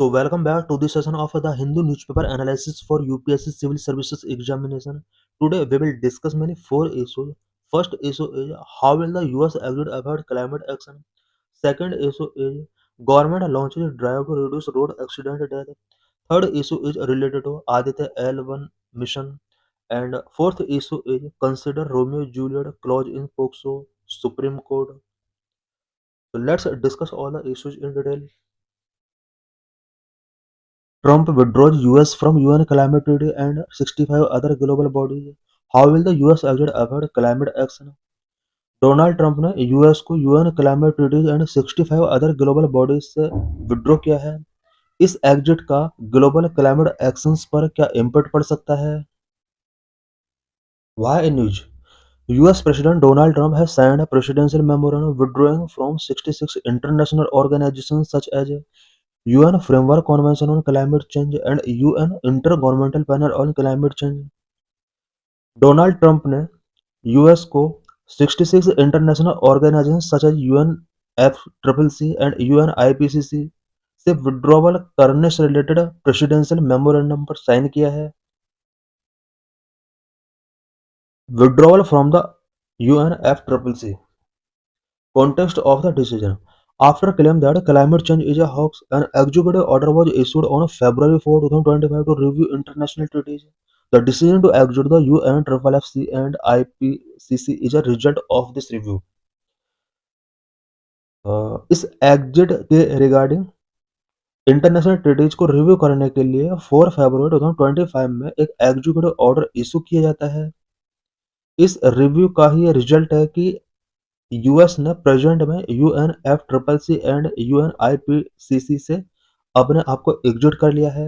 So welcome back to this session of the Hindu newspaper analysis for UPSC Civil Services examination. Today we will discuss many four issues. First issue is how will the US exit avoid climate action. Second issue is government launches drive to reduce road accident death. Third issue is related to Aditya L1 mission. And fourth issue is consider Romeo Juliet clause in POCSO Supreme Court. So let's discuss all the issues in detail. Trump withdraws US from UN climate treaty and 65 other global bodies. How will the US exit avoid climate action? Donald Trump ने US को UN climate treaties and 65 other global bodies से withdraw किया है। इस exit का global climate actions पर क्या impact पड़ सकता है? Why news? US President Donald Trump has signed a presidential memorandum withdrawing from 66 international organizations such as UN Framework Convention on Climate Change and UN Intergovernmental Panel on Climate Change। Donald Trump ने US को 66 international organization such as UN FCCC and UN IPCC से withdrawal करने से related presidential memorandum पर sign किया है। Withdrawal from the UN FCCC context of the decision. After claim that climate change is a hoax, an executive order was issued on February 4, 2025 to review international treaties. The decision to exit the UN, FFC and IPCC is a result of this review. इस exit के regarding international treaties को review करने के लिए 4 फरवरी 2025 में एक executive order issue किया जाता है। इस रिव्यू का ही रिजल्ट है कि यूएस ने प्रेजेंट में यूएनएफसीसीसी एंड यूएनआईपीसीसी से अपने आप को एग्जिट कर लिया है।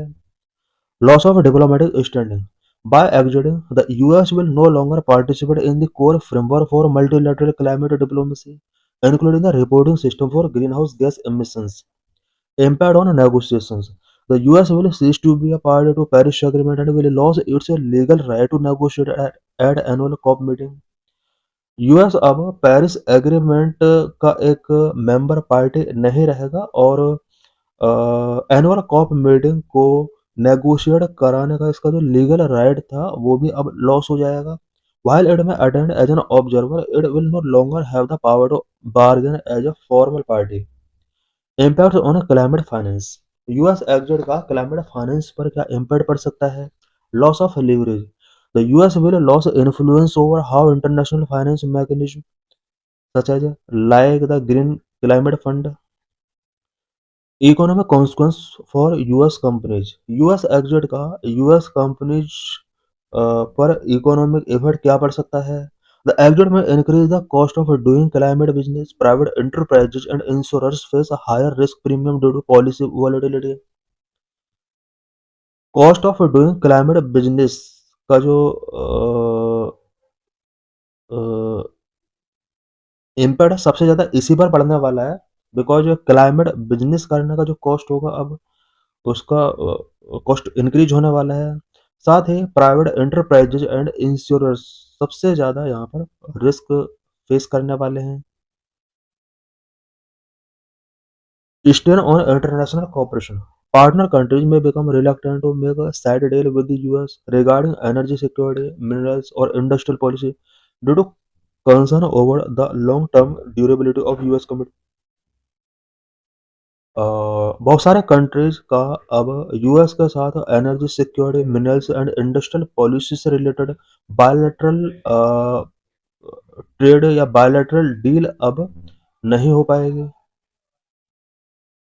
Loss of diplomatic standing. By exiting the US will no longer participate in the core framework for multilateral climate diplomacy including the reporting system for greenhouse gas emissions. Impact on negotiations. The US will cease to be a party to Paris Agreement and will lose its legal right to negotiate at annual COP meeting. US अब Paris agreement का एक member party नहीं रहेगा और annual corp meeting को negotiate कराने का इसका जो लीगल राइट था वो भी अब लॉस हो जाएगा। While it may attend as an observer, it will no longer have the power to bargain as a formal party. Impact on climate finance. US exit का क्लाइमेट फाइनेंस पर क्या impact पड़ सकता है? Loss of leverage. The US will lose influence over how international finance mechanisms such as like the Green Climate Fund. Economic consequence for US companies. US exit का US companies पर economic effect क्या पड़ सकता है? The exit may increase the cost of doing climate business. Private enterprises and insurers face a higher risk premium due to policy volatility. Cost of doing climate business का जो impact सबसे ज़्यादा इसी पर पड़ने वाला है बिकॉज क्लाइमेट बिजनेस करने का जो कॉस्ट होगा अब उसका कॉस्ट इंक्रीज होने वाला है। साथ ही प्राइवेट एंटरप्राइजेज एंड इंश्योरेंस सबसे ज़्यादा यहाँ पर रिस्क फेस करने वाले हैं। Strain on international cooperation. Partner countries may become reluctant to make a side deal with the US regarding energy security, minerals, or industrial policy due to concern over the long-term durability of US commitment. बहुत सारे countries का अब US के साथ energy security, minerals and industrial policy से related bilateral trade या bilateral deal अब नहीं हो पाएगी।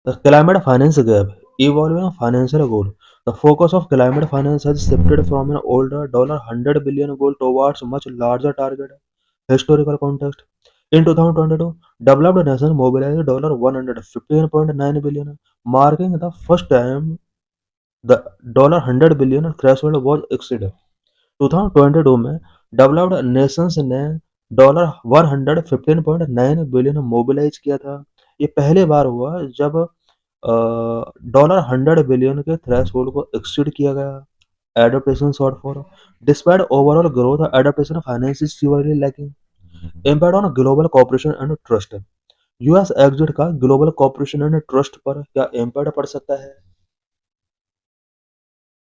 The climate finance gap. Evolving financial goal. The focus of climate finance has shifted from an older $100 billion goal towards much larger target. Historical context. In 2022, developed nations mobilized $115.9 billion, marking the first time the $100 billion threshold was exceeded. 2022 में developed Nations ने $115.9 billion mobilise किया था। ये पहले बार हुआ जब $100 billion के threshold को एक्सीड किया गया। Adaptation shortfall despite overall growth adaptation finance is severely lacking. Impact on global cooperation and trust. US exit का ग्लोबल कॉपरेशन एंड ट्रस्ट पर क्या इम्पैक्ट पड़ सकता है?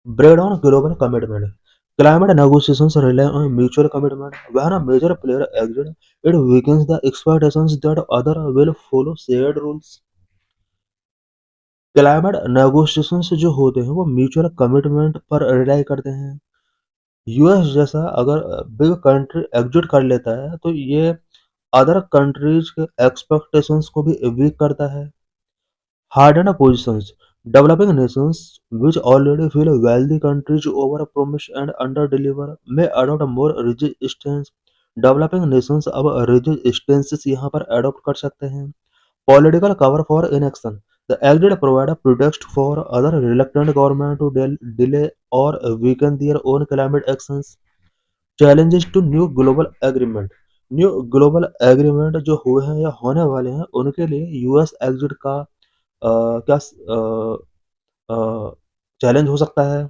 Breakdown global commitment. Climate negotiations rely on mutual commitment. When a major player exits, it weakens the expectations that others will follow shared rules. Climate negotiations जो होते हैं वो mutual commitment पर रिलाई करते हैं। यूएस जैसा अगर बिग कंट्री एग्जिट कर लेता है तो ये अदर कंट्रीज के एक्सपेक्टेशंस को भी वीक करता है। Hardened positions. Developing nations, which already feel wealthy countries over-promise and under-deliver, may adopt a more rigid stance. Developing nations अब rigid stances यहाँ पर adopt कर सकते हैं। Political cover for inaction. The exit provide a pretext for other reluctant government to delay or weaken their own climate actions. Challenges to new global agreement. New global agreement जो हुए हैं या होने वाले हैं उनके लिए यूएस एग्जिट का क्या चैलेंज हो सकता है।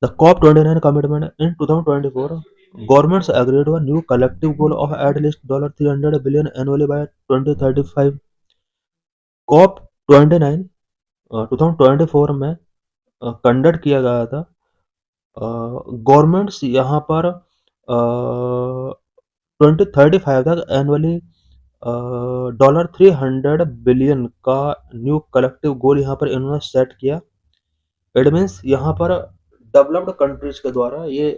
The COP 29 commitment in 2024 governments agreed to a new collective goal of at least $300 billion annually by 2035। Corp 29 2024 में कंडक्ट किया गया था। गवर्नमेंट्स यहाँ पर 2035 तक एनुअली $300 बिलियन का न्यू कलेक्टिव गोल यहाँ पर इन्होंने सेट किया। इट मीन्स यहाँ पर डेवलप्ड कंट्रीज के द्वारा ये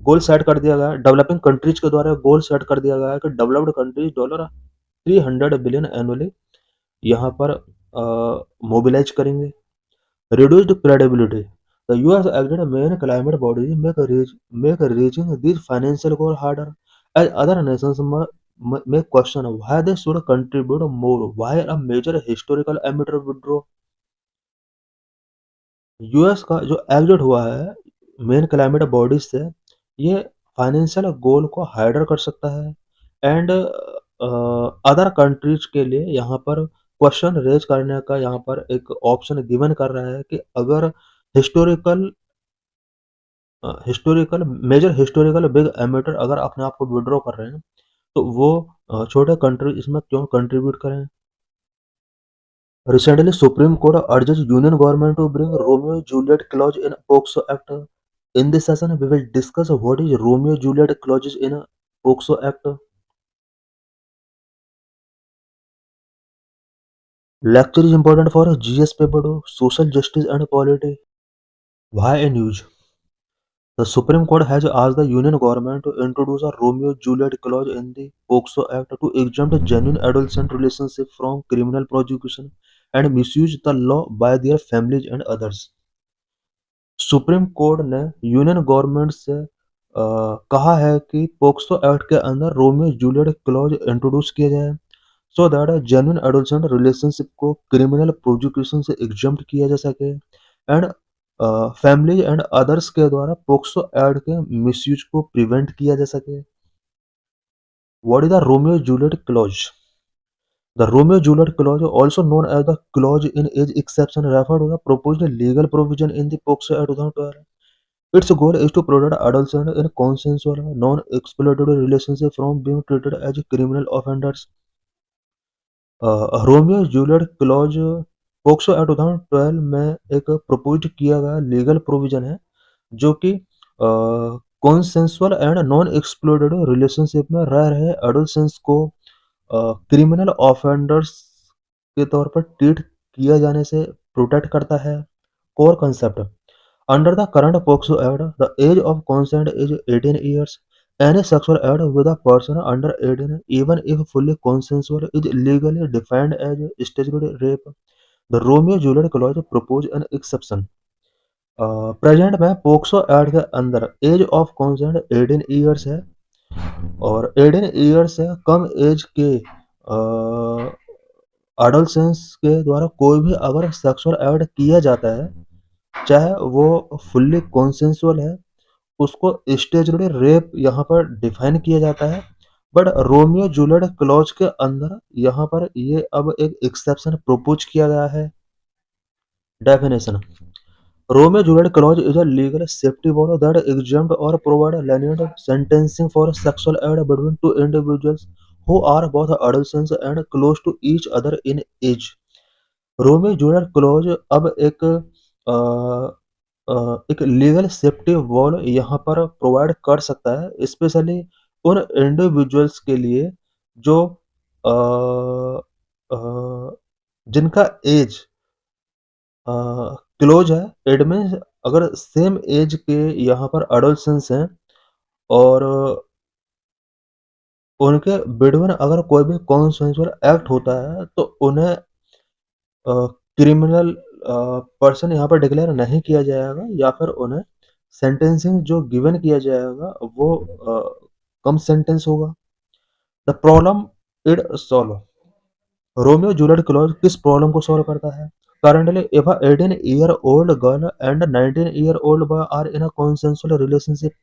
गोल सेट कर दिया गया है। डेवलपिंग कंट्रीज के द्वारा गोल सेट कर दिया गया है कि डेवलप्ड कंट्रीज $300 बिलियन एनुअली यहाँ पर मोबिलाइज करेंगे। Reduced credibility. The US acted main climate bodies make reaching these financial goals harder, as other nations may question why they should contribute more while a major historical emitter withdraw. US का जो exit हुआ है main climate bodies से ये financial goal को हाइडर कर सकता है एंड अदर कंट्रीज के लिए यहाँ पर क्वेश्चन रेज करने का यहाँ पर एक ऑप्शन गिवन कर रहा है कि अगर हिस्टोरिकल हिस्टोरिकल बिग एमिटर अगर अपने आप को विड्रॉ कर रहे हैं तो वो छोटे कंट्री इसमें क्यों कंट्रीब्यूट करें। Recently, Supreme Court urges Union government to bring Romeo-Juliet clause in POCSO Act. In this session, we will discuss what is Romeo-Juliet clauses in POCSO Act. Lecture is important for GS paper 2, Social Justice and Polity. Why a news? The Supreme Court has asked the Union government to introduce a Romeo-Juliet clause in the POCSO Act to exempt genuine adolescent relationship from criminal prosecution and misuse the law by their families and others. Supreme court ने union government से कहा है कि POCSO act के अंदर Romeo Juliet clause introduce किया जाए so that genuine adolescent relationship को क्रिमिनल प्रोसिक्यूशन से एग्जम्प्ट किया जा सके एंड फैमिली एंड अदर्स के द्वारा पोक्सो एक्ट के मिसयूज को प्रिवेंट किया जा सके। What is the Romeo Juliet clause? The Romeo-Juliet clause, also known as the clause in age exception, refer to the proposed legal provision in the POCSO Act 2012. Its goal is to protect adolescents in consensual, non-exploitative relationships from being treated as criminal offenders. Romeo Juliet clause POCSO act 2012 में एक propose किया गया legal provision है जो कि consensual and non explorative relationship में रह रहे एडोलसेंट्स को क्रिमिनल ऑफेंडर्स के तौर पर ट्रीट किया जाने से प्रोटेक्ट करता है। Core concept under the current POCSO act the age of consent is 18 years. Any sexual act with a person under 18, even if fully consensual, is legally defined as statutory rape. The Romeo-Juliet clause propose an exception. Present में POCSO act के अंदर as of consent 18 years है और 18 years से कम as के adolescence के द्वारा कोई भी अगर सेक्सुअल एक्ट किया जाता है चाहे वो फुल्ली कॉन्सेंसुअल है उसको स्टेचुटरी रेप यहाँ पर डिफाइन किया जाता है। बट रोमियो जूलियट क्लॉज के अंदर यहाँ पर ये अब एक एक्सेप्शन प्रपोज किया गया है। Definition Romeo Juliet clause is a legal safety valve that exempt or provide lenient sentencing for sexual act between two individuals who are both adolescents and close to each other in age. Romeo Juliet clause अब अ, एक legal safety wall यहाँ पर provide कर सकता है, specially उन individuals के लिए जो अ, अ, जिनका एज क्लोज है। इट मीन्स अगर सेम एज के यहाँ पर अडोलसेंस हैं और उनके बिटवीन अगर कोई भी कॉन्सेंसुअल एक्ट होता है तो उन्हें क्रिमिनल पर्सन यहाँ पर डिक्लेयर नहीं किया जाएगा, या फिर उन्हें सेंटेंसिंग जो गिवन किया जाएगा वो कम सेंटेंस होगा। The problem it solve, Romeo Juliet clause किस प्रॉब्लम को सॉल्व करता है? Currently, if a 18-year-old girl and a 19-year-old boy are in a consensual relationship,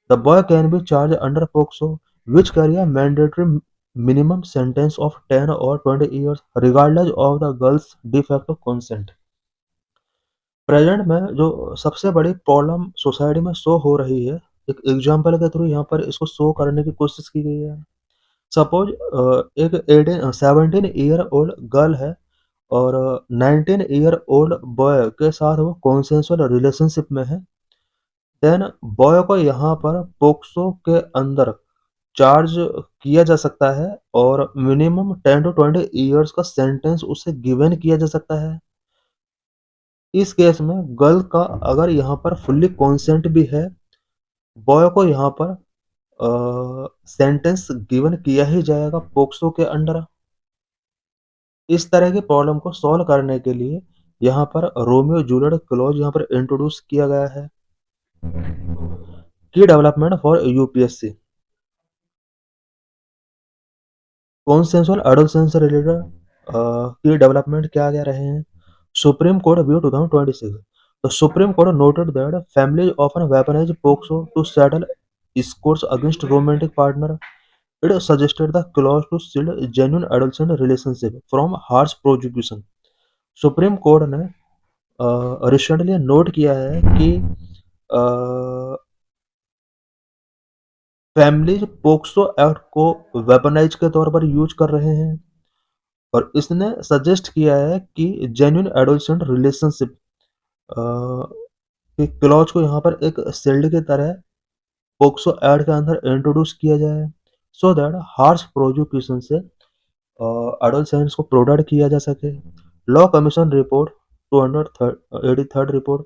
the boy can be charged under POCSO, which carry a mandatory minimum sentence of 10 or 20 years, regardless of the girl's de facto consent. Present में जो सबसे बड़ी problem society में show हो रही है, एक example के थ्रू यहाँ पर इसको शो करने की कोशिश की गई है। सपोज एक 17 ईयर ओल्ड गर्ल है और 19 ईयर ओल्ड बॉय के साथ वो कॉन्सेंसुअल रिलेशनशिप में है। देन बॉय को यहाँ पर पोक्सो के अंदर चार्ज किया जा सकता है और मिनिमम 10 टू 20 इयर्स का सेंटेंस उसे गिवन किया जा सकता है। इस केस में गर्ल का अगर यहाँ पर फुल्ली कॉन्सेंट भी है, बॉय को यहाँ पर सेंटेंस गिवन किया ही जाएगा पोक्सो के अंडर। इस तरह की प्रॉब्लम को सॉल्व करने के लिए यहाँ पर रोमियो जूलियट क्लॉज यहाँ पर इंट्रोड्यूस किया गया है। की development for UPSC, consensual adolescence से रिलेटेड की डेवलपमेंट क्या क्या रहे हैं? Supreme court view 2026, the Supreme Court noted that families often weaponize POCSO to settle scores against romantic partner. It suggested the clause to shield genuine adolescent relationship from harsh prosecution. Supreme court ने recently note किया है कि families POCSO act को weaponise के तौर पर use कर रहे हैं और इसने सजेस्ट किया है कि जेन्युइन एडोलसेंट रिलेशनशिप के क्लॉज को यहाँ पर एक शील्ड की तरह पोक्सो एक्ट के अंदर इंट्रोड्यूस किया जाए, सो दैट हार्श प्रोसिक्यूशन से एडोलसेंट्स को प्रोटेक्ट किया जा सके। Law commission report 283rd report,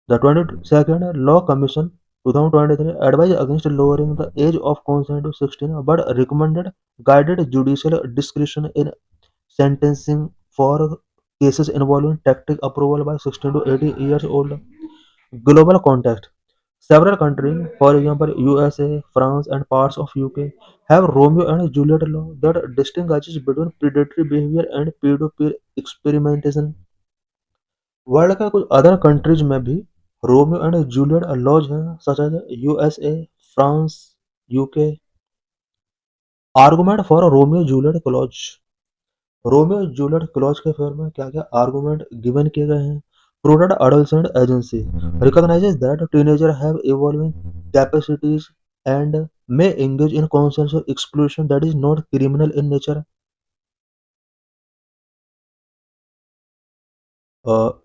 the 22nd Law Commission 2023 advised against lowering the age of consent to 16 but recommended guided judicial discretion in sentencing for cases involving tactic approval by 16 to 18 years old. Global context, several countries, for example USA, France and parts of UK, have Romeo and Juliet law that distinguishes between predatory behavior and peer-to-peer experimentation. World के कुछ other countries में भी Romeo and Juliet laws हैं, such as USA, France, UK. Argument for Romeo Juliet clause, Romeo Juliet clause के favour में क्या क्या argument given किए गए हैं? Protect adolescent agency recognizes that teenager have evolving capacities and may engage in consensual exploration that is not criminal in nature.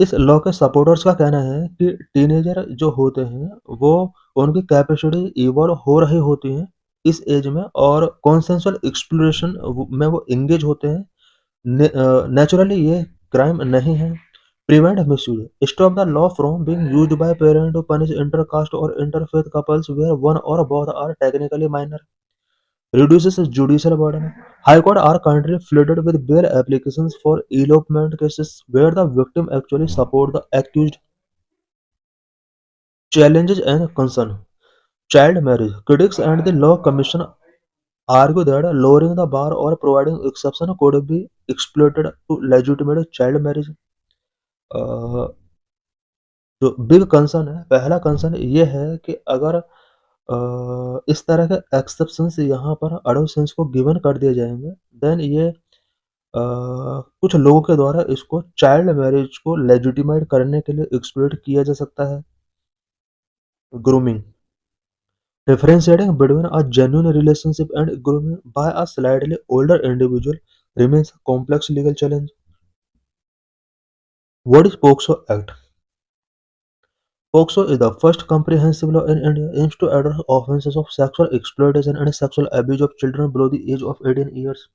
इस law के supporters का कहना है कि टीनेजर जो होते हैं वो उनकी कैपेसिटी इवॉल्व हो रही होती हैं इस एज में और कॉन्सेंसुअल एक्सप्लोरेशन में वो एंगेज होते हैं। नेचुरली ये क्राइम नहीं है। Prevent misuse, stop the law from being used by parent to punish intercaste और इंटरफेथ कपल्स वेयर वन और both are technically minor, reduces judicial burden. High court are currently flooded with bail applications for elopement cases where the victim actually support the accused. Challenges and concern. Child marriage. Critics and the Law Commission argue that lowering the bar or providing exception could be exploited to legitimate child marriage. Uh, जो big concern है, पहला concern ये है कि अगर इस तरह के एक्सेप्शंस यहाँ पर एडोलसेंस को गिवन कर दिए जाएंगे, देन ये कुछ लोगों के द्वारा इसको चाइल्ड मैरिज को लेजिटिमाइट करने के लिए एक्सप्लॉइट किया जा सकता है। Grooming, differentiating between a genuine relationship and grooming by a slightly older individual remains a complex legal challenge. What is POCSO Act? POCSO is the first comprehensive law in India aims to address offences of sexual exploitation and sexual abuse of children below the age of 18 years.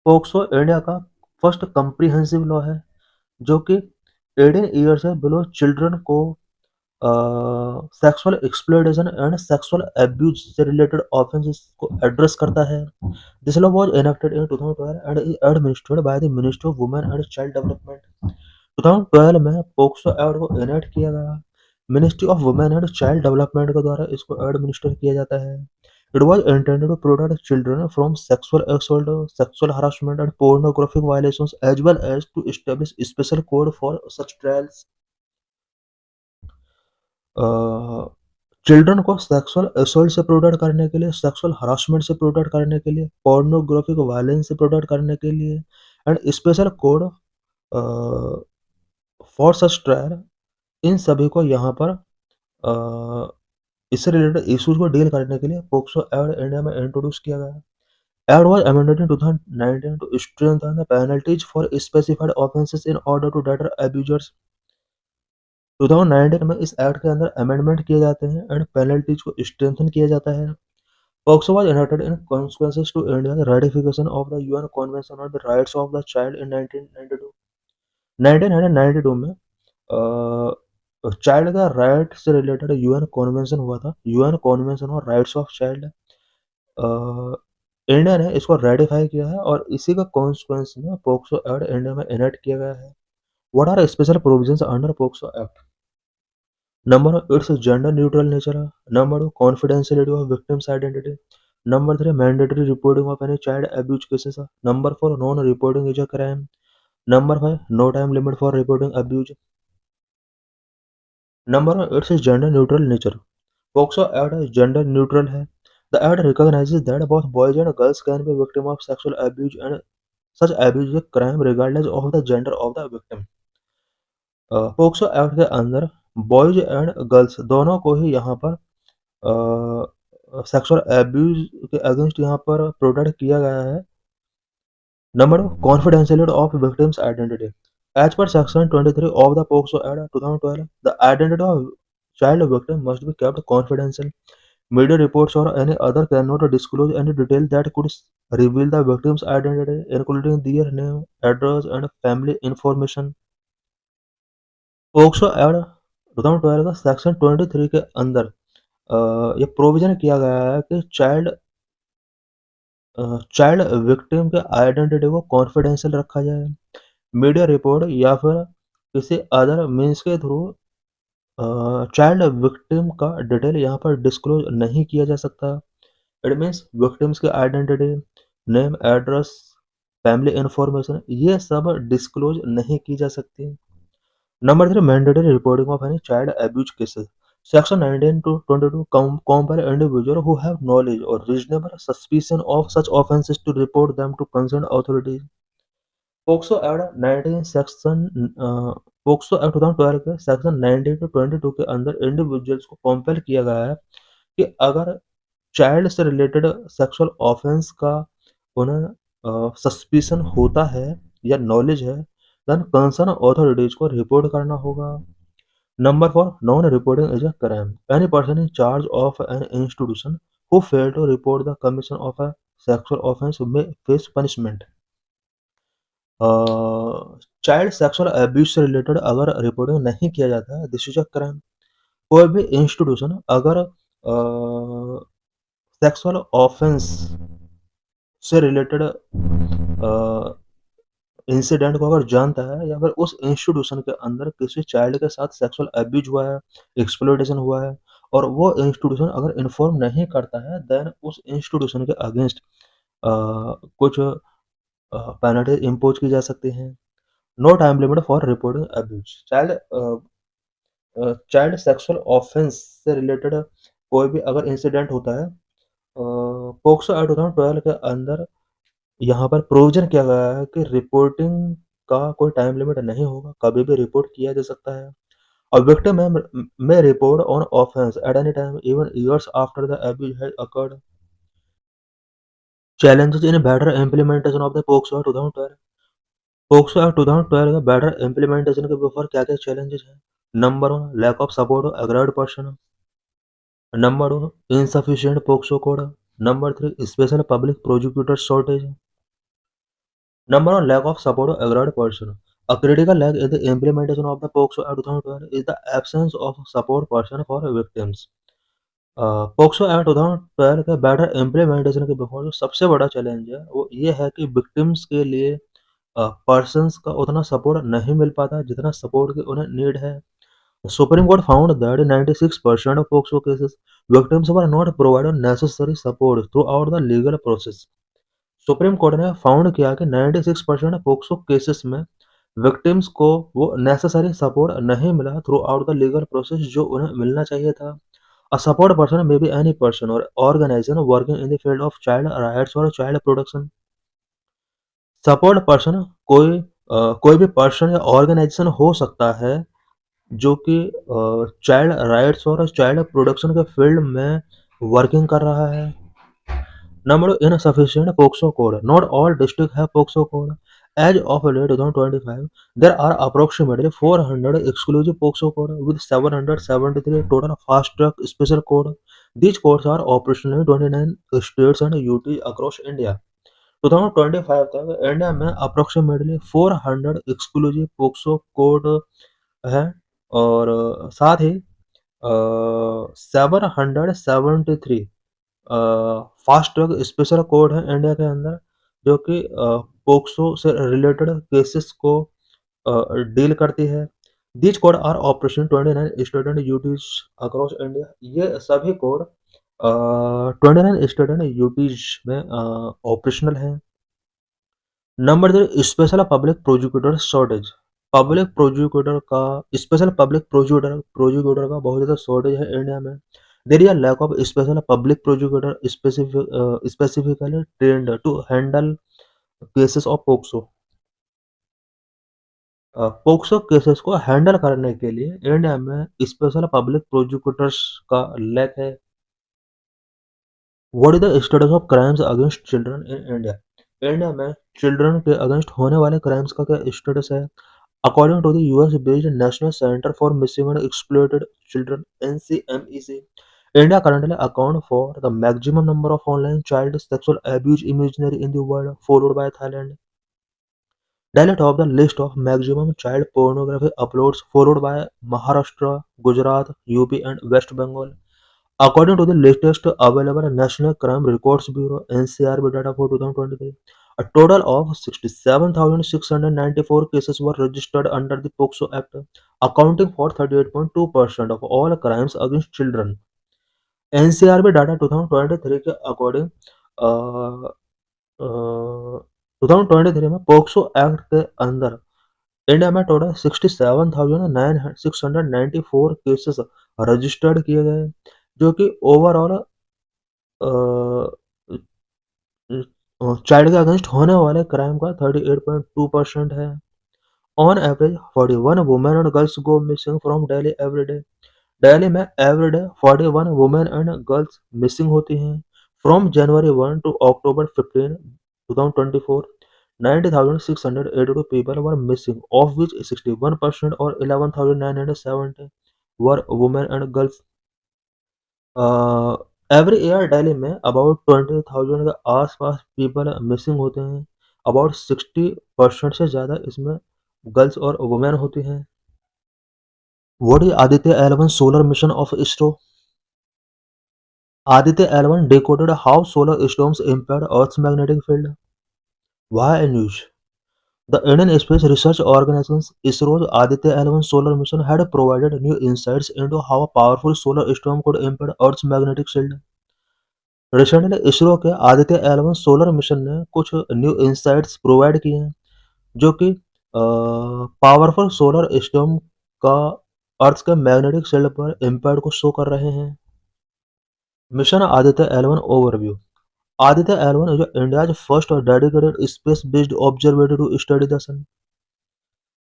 POCSO India का first comprehensive law है जो कि 18 year से below children को sexual exploitation and sexual abuse से रिलेटेड offences को address करता है. This law was enacted in 2012 and is administered by the ministry of women and child development. 2012 में पोक्सो एक्ट को इनैक्ट किया गया. Ministry of women and child development के द्वारा इसको एडमिनिस्टर किया जाता है. It was intended to protect children from sexual assault, sexual harassment, and pornographic violations, as well as to establish a special code for such trials. Children को sexual assault से protect करने के लिए, सेक्सुअल हरासमेंट से protect करने के लिए, pornographic violence से प्रोटेक्ट करने के लिए and special code for such trial, इन सभी को यहाँ पर इससे रिलेटेड इश्यूज को डील करने के लिए पोक्सो एक्ट इंडिया में इंट्रोड्यूस किया गया. Act was amended in 2019 to strengthen the penalties for specified offences in order to deter abusers. 2019 में इस एक्ट के अंदर अमेंडमेंट किए जाते हैं एंड पेनल्टीज को स्ट्रेंथन किया जाता है. POCSO was enacted in consequences to India's ratification of the UN Convention on the Rights of the Child in 1992. 1992 में चाइल्ड का राइट से रिलेटेड यूएन कॉन्वेंशन हुआ था, UN convention on rights of child. India ने इसको ratify किया है और इसी का कॉन्सिक्वेंस में पोक्सो एक्ट इंडिया में इनैक्ट किया गया है. What are special provisions under POCSO act? Number 1, it's gender neutral nature. Number 2, confidentiality of victims identity. Number 3, mandatory reporting of any child abuse cases. Number 4, non reporting is a crime. Number 5, no time limit for reporting abuse. Number 1, it's gender neutral nature. POCSO act gender neutral है. The act recognizes that both boys and girls can be victim of sexual abuse and such abuse is a crime regardless of the gender of the victim. POCSO act के अंदर boys and girls दोनों को ही यहाँ पर sexual abuse के against यहाँ पर protect किया गया है. Number 2, confidentiality of victims identity. As per section 23 of the POCSO act 2012, the identity of child victim must be kept confidential. Media reports or any other cannot disclose any detail that could reveal the victim's identity, including their name, address, and family information. POCSO act 2012 का section 23 के अंदर ये provision किया गया है कि child victim के identity को कॉन्फिडेंशियल रखा जाए. मीडिया रिपोर्ट या फिर किसी अदर मीन्स के थ्रू चाइल्ड विक्टिम का डिटेल यहाँ पर डिस्क्लोज नहीं किया जा सकता. इट मीन्स विक्टिम्स की identity, name, address, family information ये सब डिस्क्लोज नहीं की जा सकती. Number 3, mandatory reporting of any child abuse cases. Section 19 to 22 compel individuals who have knowledge or reasonable suspicion of such offences to report them to concerned authorities. POCSO act 19 section POCSO act 2012 के section 19 to 22 के अंदर individuals को compel किया गया है कि अगर child से रिलेटेड सेक्सुअल ऑफेंस का उन्हें सस्पिशन होता है या नॉलेज है, देन कंसर्न अथॉरिटीज को रिपोर्ट करना होगा. Number 4, non reporting is a crime. Any person in charge of an institution who fail to report the commission of a sexual offence may face punishment. Child sexual abuse से related अगर reporting नहीं किया जाता है, this is a crime. कोई भी institution अगर sexual offence से रिलेटेड इंसिडेंट को अगर जानता है या फिर उस इंस्टीट्यूशन के अंदर किसी चाइल्ड के साथ सेक्सुअल अब्यूज हुआ है, एक्सप्लॉइटेशन हुआ है और वो इंस्टीट्यूशन अगर इन्फॉर्म नहीं करता है, देन उस इंस्टीट्यूशन के अगेंस्ट कुछ पेनल्टी इम्पोज की जा सकती हैं. No time limit for reporting abuse. Child sexual offence से रिलेटेड कोई भी अगर इंसिडेंट होता है, पोक्सो एक्ट 2012 के अंदर यहाँ पर प्रोविजन किया गया है कि रिपोर्टिंग का कोई टाइम लिमिट नहीं होगा, कभी भी रिपोर्ट किया जा सकता है. और victim may report on offence at any time even years after the abuse has occurred. Challenges in better implementation of the POCSO act 2012. POCSO act 2012 का बेटर इम्प्लीमेंटेशन के ऊपर क्या-क्या चैलेंजेस हैं? Number 1 lack of support of aggrieved person. Number 2 insufficient POCSO code. Number 3 special public prosecutor shortage. Number one, lack of support of aggrieved person. A critical lag in the implementation of the POCSO Act 2012 is the absence of support person for victims. POCSO act 2012 के better implementation के before जो सबसे बड़ा challenge है वो ये है कि विक्टिम्स के लिए पर्सन्स का उतना सपोर्ट नहीं मिल पाता जितना सपोर्ट की उन्हें नीड है। Supreme court found that 96% of POCSO cases victims were not provided necessary support throughout the legal process. Supreme court ने फाउंड किया कि 96% पोक्सो केसेस में विक्टिम्स को वो नेसेसरी सपोर्ट नहीं मिला throughout the legal process जो उन्हें मिलना चाहिए था। A support person may be any person और organisation working in the field of child rights और चाइल्ड प्रोटेक्शन। सपोर्ट पर्सन कोई भी पर्सन या ऑर्गेनाइजेशन हो सकता है जो कि चाइल्ड राइट्स और चाइल्ड प्रोटेक्शन के फील्ड में वर्किंग कर रहा है। Number two, insufficient POCSO code. Not all districts have POCSO code. As of late 2025, there are approximately 400 exclusive POCSO code with 773 total fast track special code. These codes are operational in 29 states and UT across India. 2025 तक India में approximately 400 exclusive POCSO code है और साथ ही 773 fast track special code है India के अंदर जो कि पोक्सो से रिलेटेड केसेस को डील करती है। These code are operation 29 state and UTs across India. ये सभी कोड 29 स्टेट एंड यूटीज में ऑपरेशनल हैं। Number 3 special public prosecutor shortage. Public prosecutor का स्पेशल पब्लिक प्रोसिक्यूटर का बहुत ज़्यादा शॉर्टेज है इंडिया में। There is a lack of special public prosecutor specifically trained to handle cases of POCSO. POCSO cases को handle करने के लिए इंडिया में स्पेशल पब्लिक प्रोसिक्यूटर्स का लैक है। What is the status of crimes against children in India? India में children के against होने वाले क्राइम्स का क्या स्टेटस है? According to the US-based National Center for Missing and Exploited Children (NCMEC), India currently accounts for the maximum number of online child sexual abuse imagery in the world, followed by Thailand. Delhi top the list of maximum child pornography uploads, followed by Maharashtra, Gujarat, UP, and West Bengal. According to the latest available National Crime Records Bureau (NCRB) data for 2023, a total of 67,694 cases were registered under the POCSO Act, accounting for 38.2% of all crimes against children. NCRB data 2023 के according 2023 में POCSO act के अंदर India में total 67,694 cases registered किए गए जो कि overall child के अगेंस्ट होने वाले क्राइम का 38.2% है। On average 41 women and girls go missing from Delhi every day. Delhi में every day 41 women and girls missing होती हैं। From January 1 to October 15 2024 90,682 people were missing, of which 61% or 11,970 were women and girls. Every year Delhi में about 20,000 के आसपास people missing होते हैं। About 60% से ज़्यादा इसमें गर्ल्स और वुमेन होती हैं। What is Aditya L1 solar mission of ISRO? Aditya L1 decoded how solar storms impact Earth's magnetic field. Why news? The Indian Space Research Organization ISRO's Aditya L1 solar mission had provided new insights into how a powerful solar storm could impact Earth's magnetic field. Recently ISRO के Aditya L1 solar mission ने कुछ new insights provide किए हैं जो कि powerful solar storm का earth के magnetic field पर इम्पैक्ट को शो कर रहे हैं। Mission Aditya L1 overview. Aditya L1 is India's first dedicated space-based observatory to study the sun.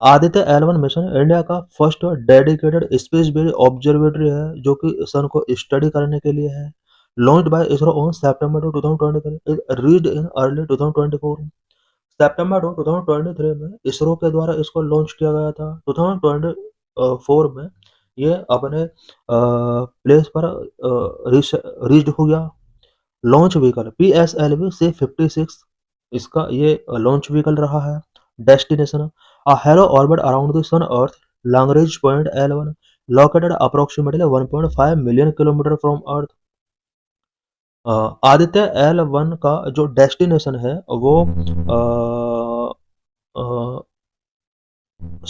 Aditya L1 mission India का first dedicated space based observatory है जो कि सन को स्टडी करने के लिए है। Launched by ISRO on September 2023, it reached in early 2024. सितंबर 2023 में इसरो के द्वारा इसको लॉन्च किया गया था। 2024 में ये अपने प्लेस पर रीच्ड हो गया। लॉन्च व्हीकल PSLV C56 इसका ये लॉन्च व्हीकल रहा है। Destination a halo orbit around the sun earth Lagrange point L1 located approximately 1.5 million kilometre from earth. Aditya L1 का जो डेस्टिनेशन है वो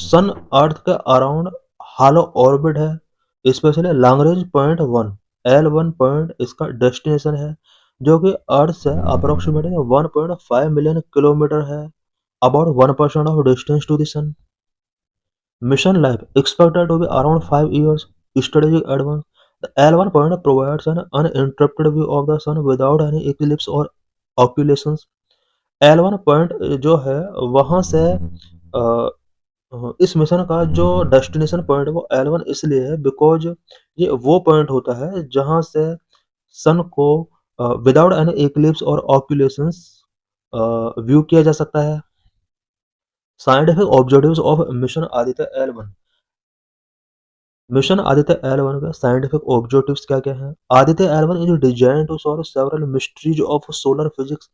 सन अर्थ के अराउंड हालो ऑर्बिट है, specially Lagrange point 1 L1 point इसका destination है, जो कि अर्थ से अप्रोक्सीमेटली 1.5 मिलियन किलोमीटर है, about 1% of distance to the sun. Mission life expected to be around 5 years. Strategic advance. The L1 point provides an uninterrupted view of the sun without any eclipse or occultations. L1 point जो है वहां से इस mission का जो destination point है वो L1 इसलिए है बिकॉज ये वो पॉइंट होता है जहां से सन को विदाउट एनी इक्लिप्स और ऑक्यूलेशंस व्यू किया जा सकता है। Scientific objectives of mission Aditya L1। Mission Aditya L1 के साइंटिफिक ऑब्जेक्टिव्स क्या-क्या हैं? Aditya L1 is design to solve several mysteries of solar physics.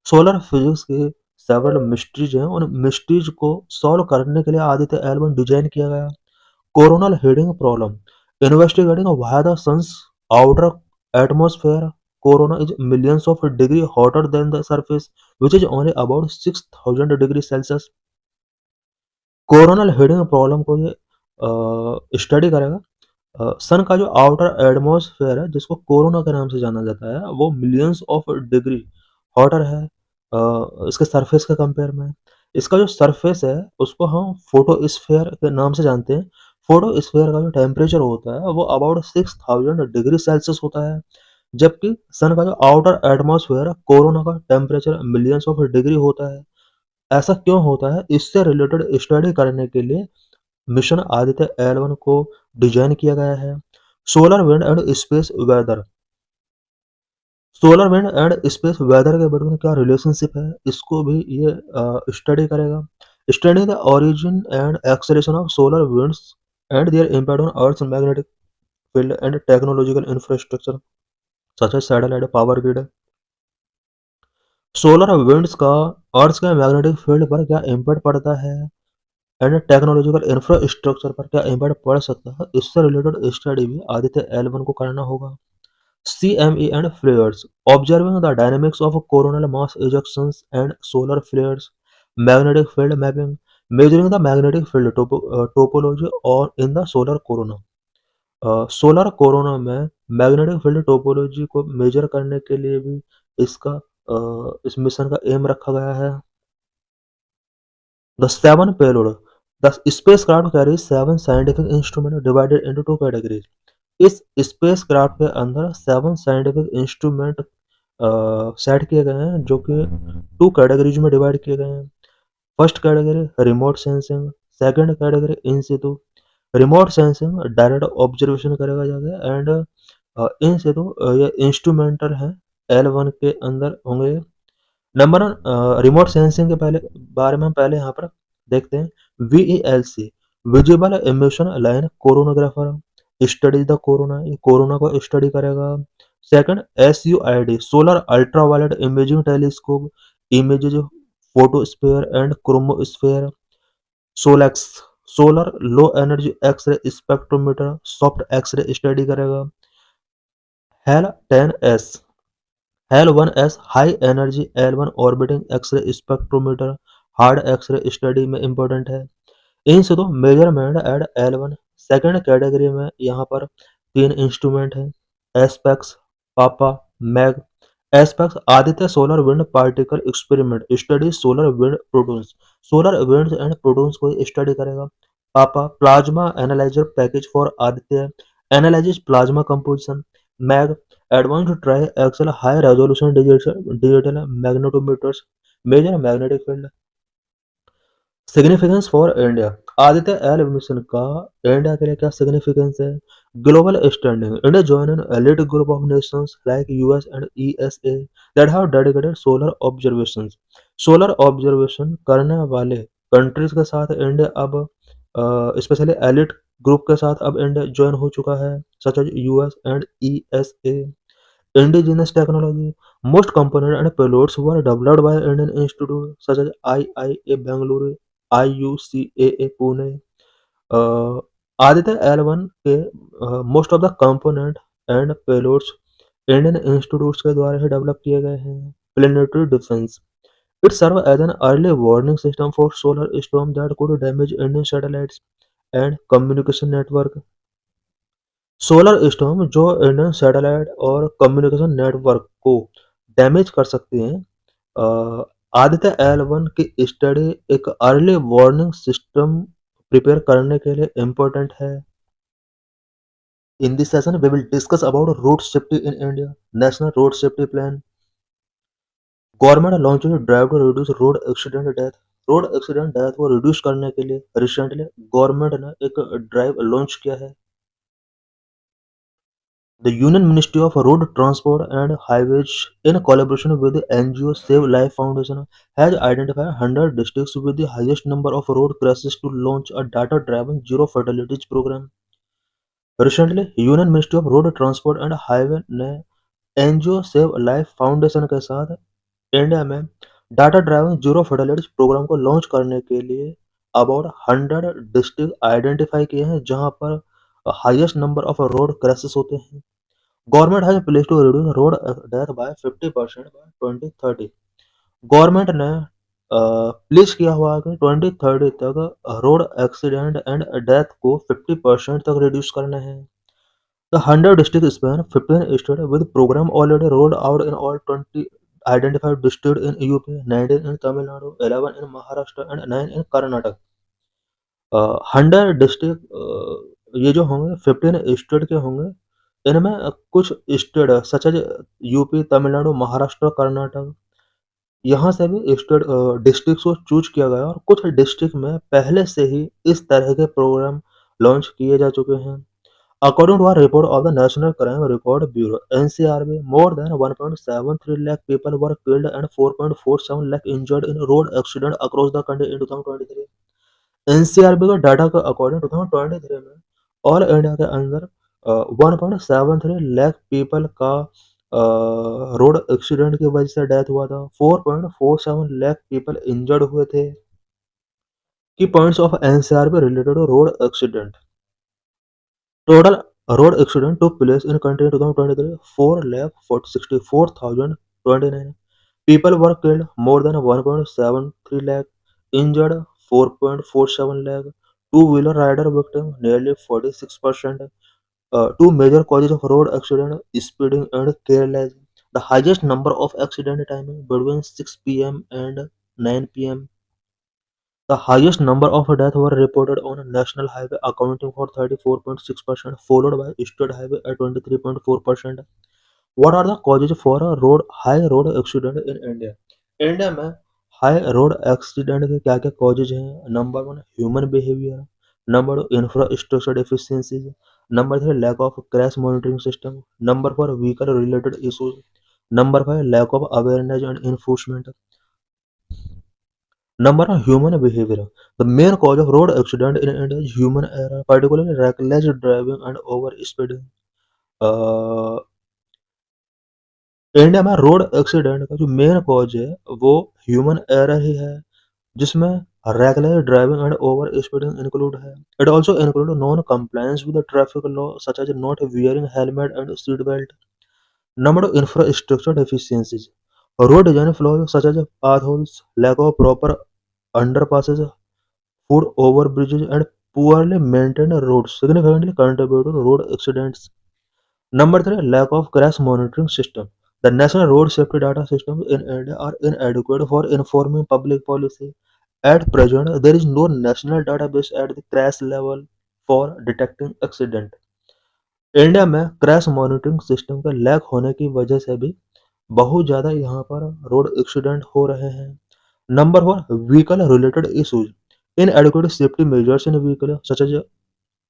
Solar physics के सेवरल मिस्ट्रीज हैं, उन मिस्ट्रीज को सॉल्व करने के लिए आदित्य L1 डिजाइन किया गया। Coronal heating problem investigating why the sun's outer atmosphere corona is millions of degree hotter than the surface which is only about 6000 degree celsius. Coronal heating problem को ये study करेगा। सन का जो आउटर एटमॉस्फेयर है जिसको corona के नाम से जाना जाता है वो मिलियंस ऑफ डिग्री हॉटर है इसके सरफेस के कंपेयर में। इसका जो सरफेस है उसको हम फोटोस्फीयर के नाम से जानते हैं। फोटोस्फीयर का जो टेम्परेचर होता है वो अबाउट 6000 डिग्री सेल्सियस होता है, जबकि सन का जो आउटर एटमॉस्फेयर है कोरोना का टेम्परेचर मिलियंस ऑफ डिग्री होता है। ऐसा क्यों होता है, इससे रिलेटेड स्टडी करने के लिए मिशन आदित्य L1 को डिजाइन किया गया है। Solar wind and space weather. Solar wind and space weather के बीच में क्या रिलेशनशिप है, इसको भी ये स्टडी करेगा। Study the origin and acceleration of solar winds and their impact on earth magnetic field and technological infrastructure such as satellite power grid. Solar winds का अर्थ के मैग्नेटिक फील्ड पर क्या इम्पैक्ट पड़ता है एंड टेक्नोलॉजिकल इंफ्रास्ट्रक्चर पर क्या impact पड़ सकता है, इससे रिलेटेड स्टडी भी आदित्य L1 को करना होगा। CME and flares observing the dynamics of coronal mass ejections and solar flares magnetic field mapping measuring the magnetic field topology और in the solar corona. Solar corona में मैग्नेटिक फील्ड टोपोलॉजी को measure करने के लिए भी इसका इस mission का एम रखा गया है। The seven payload. The spacecraft carries seven scientific instruments divided into two categories. इस स्पेसक्राफ्ट के अंदर 7 साइंटिफिक इंस्ट्रूमेंट सेट किए गए हैं जो कि 2 कैटेगरीज में डिवाइड किए गए हैं। First category remote sensing, second category in situ. Remote sensing direct observation करेगा जाके एंड इन सितु ये इंस्ट्रूमेंटल हैं L1 के अंदर होंगे। नंबर रिमोट सेंसिंग के पहले बारे में हम पहले यहाँ पर देखते हैं। VELC visible emission line coronagraph study the corona, ये कोरोना को स्टडी करेगा। Second SUID solar ultraviolet imaging telescope images photosphere and chromosphere. SoLEXS solar low energy X-ray spectrometer soft X-ray study करेगा। हेल 10S L1S high energy L1 orbiting X-ray spectrometer hard X-ray study में important है। इन से तो measurement eight L1 second category में यहाँ पर 3 इंस्ट्रूमेंट हैं। ASPEX PAPA MAG. ASPEX Aditya solar wind particle experiment study solar wind protons, solar winds and protons को स्टडी करेगा। PAPA plasma analyser package for Aditya analyses plasma composition. MAG advanced triaxial high resolution digital magnetometers measure magnetic field. Significance for India Aditya L mission का India के लिए क्या significance है। Global standing India join an elite group of nations like US and ESA that have dedicated solar observations. Solar observation करने वाले countries के साथ India अब स्पेशली एलिट ग्रुप के साथ अब इंडिया ज्वाइन हो चुका है, such as US and ESA. Indigenous technology, most component and payloads were developed by Indian institute such as IIA Bengaluru, IUCAA Pune. Aditya L one के most of the component and payloads Indian institutes के द्वारा ही develop किए गए हैं। Planetary defence, it served as an early warning system for solar storms that could damage Indian satellites and communication network. Solar storm जो Indian satellite और communication network को damage कर सकते हैं, आदित्य एल1 की स्टडी एक अर्ली वार्निंग सिस्टम प्रिपेयर करने के लिए इम्पोर्टेंट है। In this session we will discuss about road safety in India, national road safety plan. Government launch drive to reduce road accident death. Road accident death को reduce करने के लिए recently government ने एक ड्राइव लॉन्च किया है। The union ministry of road transport and highways in collaboration with NGO save life foundation has identified 100 districts with the highest number of road crashes to launch a data driven zero fatalities programme. Recently union ministry of road transport and highway ने NGO save life foundation के साथ India में data driven zero fatalities programme को launch करने के लिए about 100 district identify किए हैं जहां पर highest number of road crashes होते हैं। Government has place to reduce road death by 50% by 2030। Government ने प्लेस किया हुआ है कि 2030 तक रोड एक्सीडेंट एंड डेथ को 50% तक रिड्यूस करना है। The 100 district span 15 states with program already rolled out in all 20 identified districts in UP, 19 in Tamil Nadu, 11 in Maharashtra and 9 in Karnataka. 100 district ये जो होंगे 15 स्टेट के होंगे। इनमें कुछ state such as UP, Tamil Nadu, Maharashtra, Karnataka, यहाँ से भी स्टेट डिस्ट्रिक्ट को चूज किया गया और कुछ डिस्ट्रिक्ट में पहले से ही इस तरह के प्रोग्राम लॉन्च किए जा चुके हैं। According to a report of the National Crime Record Bureau (NCRB), more than 1.73 lakh people were killed and 4.47 lakh injured in road accidents across the country in 2023। NCRB का डाटा का according 2023 में all India के अंदर 1.73 lakh people का road accident की वजह से death हुआ था। 4.47 लाख पीपल इंजर्ड हुए थे। Key points of NCRB related to road accident. Total road accident took place in country in 2023, 4,64,029. People were killed, more than 1.73 lakh, injured 4.47 lakh, two-wheeler rider victim nearly 46%. Two major causes of road accident: speeding and careless. The highest number of accident timing between 6 p.m. and 9 p.m. The highest number of deaths were reported on national highway, accounting for 34.6%, followed by state highway at 23.4%. What are the causes for a high road accident in India? India में high road accident के क्या क्या causes हैं? Number one, human behaviour. Number two, infrastructure deficiencies. Number three, lack of crash monitoring system. Number four, vehicle related issues. Number five, lack of awareness and enforcement. Number of human behavior. The main cause of road accident in India is human error, particularly reckless driving and over speeding. India में road accident का जो main cause है वो human error ही है, जिसमें reckless driving and over speeding include है। It also include non-compliance with the traffic law, such as not wearing helmet and seat belt. Number two, infrastructure deficiencies. Road design flaws such as potholes, lack of proper underpasses, foot overbridges, and poorly maintained roads significantly contribute to road accidents. Number three, lack of crash monitoring system. The national road safety data systems in India are inadequate for informing public policy. At present, there is no national database at the crash level for detecting accident. India में crash monitoring system के lack होने की वजह से भी बहुत ज़्यादा यहाँ पर रोड एक्सीडेंट हो रहे हैं। Number one, vehicle related issues. Inadequate safety measures in vehicles such as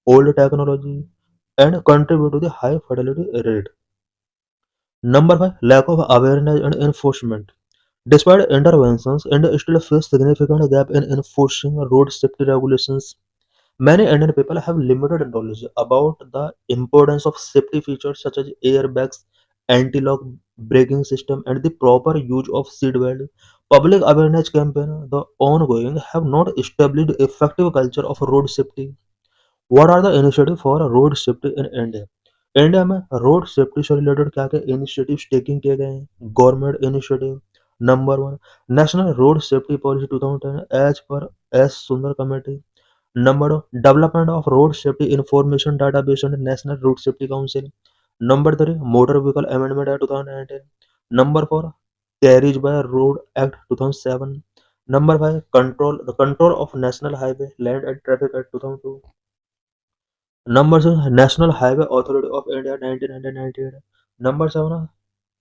old technology and contribute to the high fatality rate. Number five, lack of awareness and enforcement. Despite interventions, India still faces significant gap in enforcing road safety regulations. Many Indian people have limited knowledge about the importance of safety features such as airbags, anti-lock braking system, and the proper use of seatbelt. Public awareness campaign, the ongoing, have not established effective culture of road safety. What are the initiatives for road safety in India? India में road safety से related क्या क्या initiatives taking किए गए हैं? Government initiative number one, national road safety policy 2010 as per S Sundar committee. Number two, development of road safety information database and National Road Safety Council. Number three, Motor Vehicle Amendment Act 2019. Number four, Carriage by Road Act 2007. Number five, control of National Highway Land and Traffic Act 2002. Number six, National Highway Authority of India 1998. Number seven,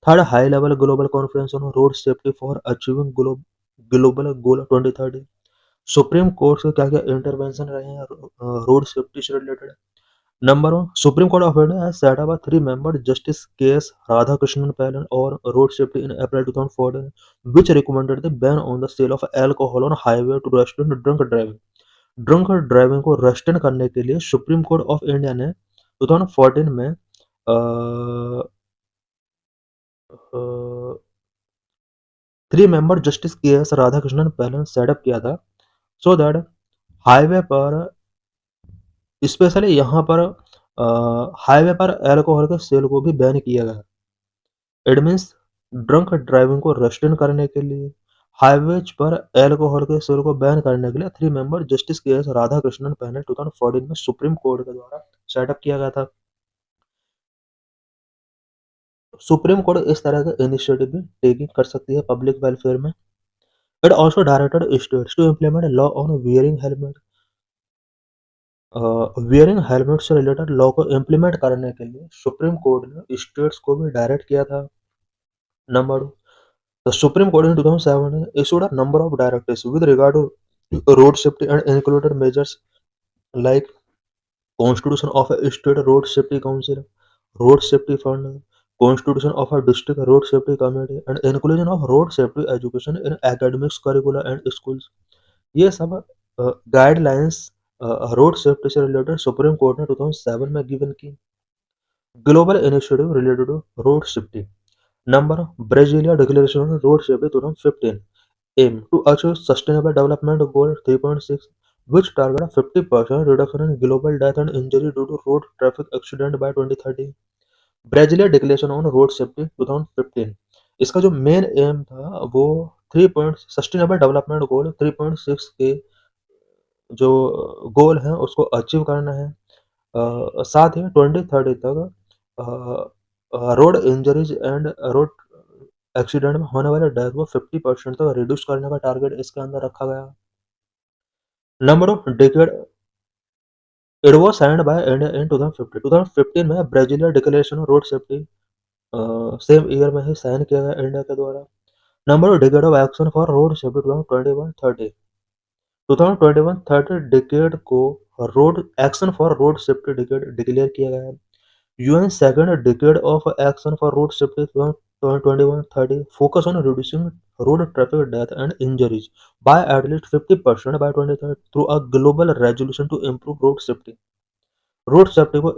third high level global conference on road safety for achieving global goal 2030. Supreme court से क्या क्या intervention रहे हैं road safety से related? Number one, supreme court of India has set up a 3 member justice KS Radhakrishnan panel और road safety in April 2014 which recommended the ban on the sale of alcohol on highway to restrain drunk driving. Drunk driving को restrain करने के लिए supreme court of India ने 2014 में 3 member justice के S Radhakrishnan panel setup किया था so that highway पर स्पेशली यहाँ पर हाईवे पर अल्कोहल के सेल को भी बैन किया गया. इट मीन्स ड्रंक ड्राइविंग को रेस्ट्रेन करने के लिए हाईवेज पर अल्कोहल के सेल को बैन करने के लिए 3 member जस्टिस के एस राधाकृष्णन पैनल 2014 में सुप्रीम कोर्ट के द्वारा सेटअप किया गया था. सुप्रीम कोर्ट इस तरह के इनिशिएटिव भी टेकिंग कर सकती है पब्लिक वेलफेयर में. It also directed states to implement law on wearing helmet. Wearing helmet से रिलेटेड लॉ को इम्प्लीमेंट करने के लिए सुप्रीम कोर्ट ने स्टेट्स को भी डायरेक्ट किया था. Number two, the supreme court in 2007 issued a number of directives with regard to road safety and included measures like constitution of a state road safety council, road safety fund, constitution of a district road safety committee, and inclusion of road safety education in academics curricula and schools. ये सब guidelines road safety से related supreme court ने 2007 में given की. Global initiative related to road safety. Number, Brasilia declaration on road safety 2015 aim to achieve sustainable development goal 3.6 which target a 50% reduction in global death and injury due to road traffic accident by 2030. Brasilia declaration on road safety 2015, इसका जो main M था वो 3 point sustainable development goal 3.6 के जो गोल है उसको achieve करना है. साथ ही 2030 तक road injuries and road accident में होने वाले डेथ को 50% तक रिड्यूस करने का टारगेट इसके अंदर रखा गया. Number of decade it was signed by India in 2015. 2015 में Brasilia declaration on road safety same year में ही साइन किया गया इंडिया के द्वारा. Number of decade of action for road safety 2021-30. 2021-30 decade को road action for road safety decade declare किया गया है. UN second decade of action for road safety 2021-30 focus on reducing road traffic death and injuries by at least 50% by 2030 through a global resolution to improve road safety. Road safety को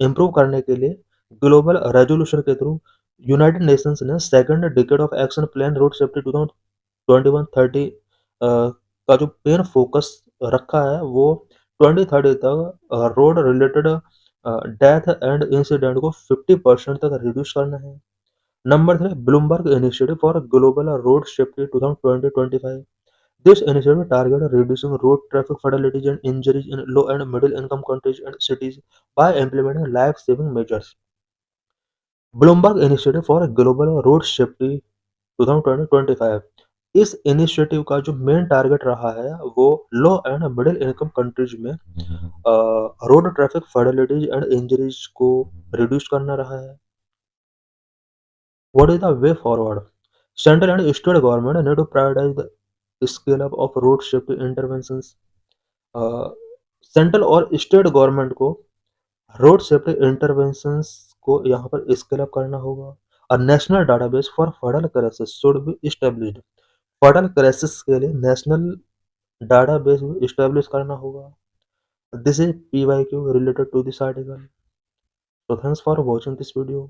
improve करने के लिए global resolution के through United Nations ने second decade of action plan road safety 2021-30 का जो main focus रखा है वो 2030 तक road related death and incident को 50% तक रिड्यूस करना है. Number 3, Bloomberg initiative for global road safety 2020-25. This initiative targeted reducing road traffic fatalities and injuries in low and middle income countries and cities by implementing life-saving measures. Bloomberg initiative for global road safety 2020-25. इस initiative का जो main target रहा है वो low and middle income countries में road traffic fatalities and injuries को reduce करना रहा है. What is the way forward? Central and state government need to prioritise the scale up of road safety interventions. Central और state government को road safety interventions को यहाँ पर scale up करना होगा. A national database for fatal crashes should be established. Fatal crashes के लिए national database भी एस्टैब्लिश करना होगा। This is PYQ related to this article. So thanks for watching this video.